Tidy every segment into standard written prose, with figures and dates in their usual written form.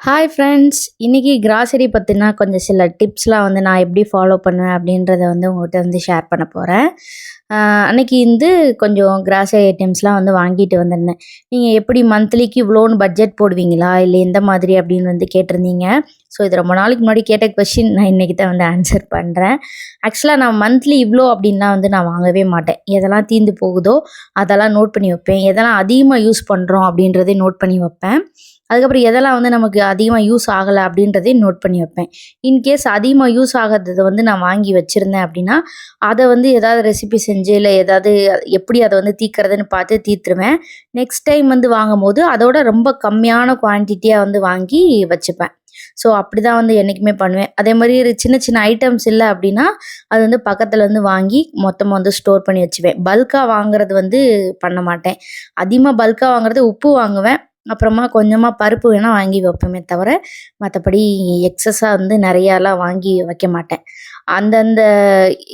Hi friends! இன்னைக்கு grocery பத்தின கொஞ்சம் சில டிப்ஸ்லாம் நான் எப்படி ஃபாலோ பண்ணுவேன் அப்படின்றத உங்கள்கிட்ட ஷேர் பண்ண போறேன். அன்னைக்கு கொஞ்சம் கிராசரி ஐட்டம்ஸ்லாம் வாங்கிட்டு வந்திருந்தேன். நீங்க எப்படி மந்த்லிக்கு இவ்வளோன்னு பட்ஜெட் போடுவீங்களா? இல்ல எந்த மாதிரி அப்படின்னு கேட்டிருந்தீங்க. ஸோ இது ரொம்ப நாளைக்கு முன்னாடி கேட்ட கொஸ்டின் நான் இன்னைக்கு தான் ஆன்சர் பண்றேன். ஆக்சுவலா நான் மந்த்லி இவ்வளோ அப்படின்லாம் நான் வாங்கவே மாட்டேன். எதெல்லாம் தீர்ந்து போகுதோ அதெல்லாம் நோட் பண்ணி வைப்பேன். எதெல்லாம் அதிகமாக யூஸ் பண்ணுறோம் அப்படின்றதையும் நோட் பண்ணி வைப்பேன். அதுக்கப்புறம் எதெல்லாம் நமக்கு அதிகமாக யூஸ் ஆகலை அப்படின்றதையும் நோட் பண்ணி வைப்பேன். இன்கேஸ் அதிகமாக யூஸ் ஆகாததை நான் வாங்கி வச்சுருந்தேன் அப்படின்னா, அதை ஏதாவது ரெசிபி செஞ்சு இல்லை ஏதாவது எப்படி அதை தீர்க்கறதுன்னு பார்த்து தீர்த்துருவேன். நெக்ஸ்ட் டைம் வாங்கும்போது அதோட ரொம்ப கம்மியான குவான்டிட்டியாக வாங்கி வச்சுப்பேன். ஸோ அப்படி தான் என்றைக்குமே பண்ணுவேன். அதே மாதிரி சின்ன சின்ன ஐட்டம்ஸ் இல்லை அப்படின்னா, அது பக்கத்தில் வாங்கி மொத்தமாக ஸ்டோர் பண்ணி வச்சுவேன். பல்காக வாங்குறது பண்ண மாட்டேன். அதிகமாக பல்காக வாங்குறது உப்பு வாங்குவேன். அப்புறமா கொஞ்சமாக பருப்பு வேணால் வாங்கி வைப்போமே தவிர, மற்றபடி எக்ஸஸாக நிறையாலாம் வாங்கி வைக்க மாட்டேன். அந்தந்த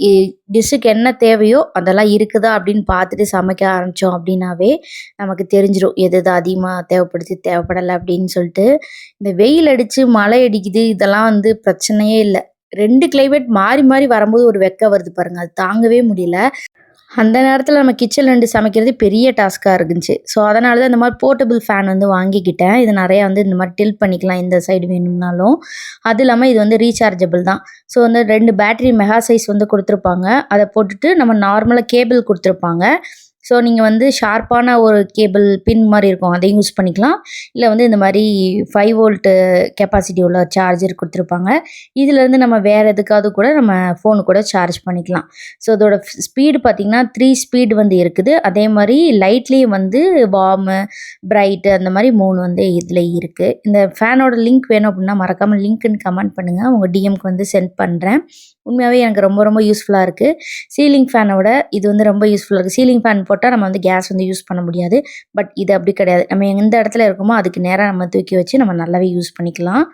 இ டிஷ்ஷுக்கு என்ன தேவையோ அதெல்லாம் இருக்குதா அப்படின்னு பார்த்துட்டு சமைக்க ஆரம்பித்தோம் அப்படின்னாவே நமக்கு தெரிஞ்சிடும் எது எது அதிகமாக தேவைப்படுது தேவைப்படலை அப்படின்னு சொல்லிட்டு. இந்த வெயில் அடித்து மழை அடிக்குது இதெல்லாம் பிரச்சனையே இல்லை. 2 கிளைமேட் மாறி மாறி வரும்போது ஒரு வெக்க வருது பாருங்கள், அது தாங்கவே முடியல. அந்த நேரத்தில் நம்ம கிச்சனில் சமைக்கிறது பெரிய டாஸ்க்காக இருந்துச்சு. ஸோ அதனால தான் இந்த மாதிரி போர்ட்டபிள் ஃபேன் வாங்கிக்கிட்டேன். இது நிறையா இந்த மாதிரி டில்ட் பண்ணிக்கலாம் எந்த சைடு வேணும்னாலும். அது இல்லாமல் இது ரீசார்ஜபிள் தான். ஸோ 2 பேட்டரி மெகா சைஸ் கொடுத்துருப்பாங்க. அதை போட்டுட்டு நம்ம நார்மலாக கேபிள் கொடுத்துருப்பாங்க. ஸோ நீங்கள் ஷார்ப்பான ஒரு கேபிள் பின் மாதிரி இருக்கும், அதையும் யூஸ் பண்ணிக்கலாம். இல்லை இந்த மாதிரி 5 வோல்ட்டு கெப்பாசிட்டி உள்ள சார்ஜர் கொடுத்துருப்பாங்க. இதிலேருந்து நம்ம வேறு எதுக்காவது கூட நம்ம ஃபோனு கூட சார்ஜ் பண்ணிக்கலாம். ஸோ இதோட ஸ்பீடு பார்த்திங்கன்னா 3 ஸ்பீடு இருக்குது. அதே மாதிரி லைட்லேயும் வார்மு, பிரைட்டு அந்த மாதிரி 3 இதில் இருக்குது. இந்த ஃபேனோட லிங்க் வேணும் அப்படின்னா மறக்காமல் லிங்க்குன்னு கமெண்ட் பண்ணுங்கள், உங்கள் டிஎம்க்கு சென்ட் பண்ணுறேன். உண்மையாகவே எனக்கு ரொம்ப ரொம்ப யூஸ்ஃபுல்லாக இருக்குது. சீலிங் ஃபேனோட இது ரொம்ப யூஸ்ஃபுல்லாக இருக்குது. சீலிங் ஃபேன் போட்டால் நம்ம கேஸ் யூஸ் பண்ண முடியாது. பட் இது அப்படி கிடையாது. நம்ம எந்த இடத்துல இருக்கோமோ அதுக்கு நேராக நம்ம தூக்கி வச்சு நம்ம நல்லாவே யூஸ் பண்ணிக்கலாம்.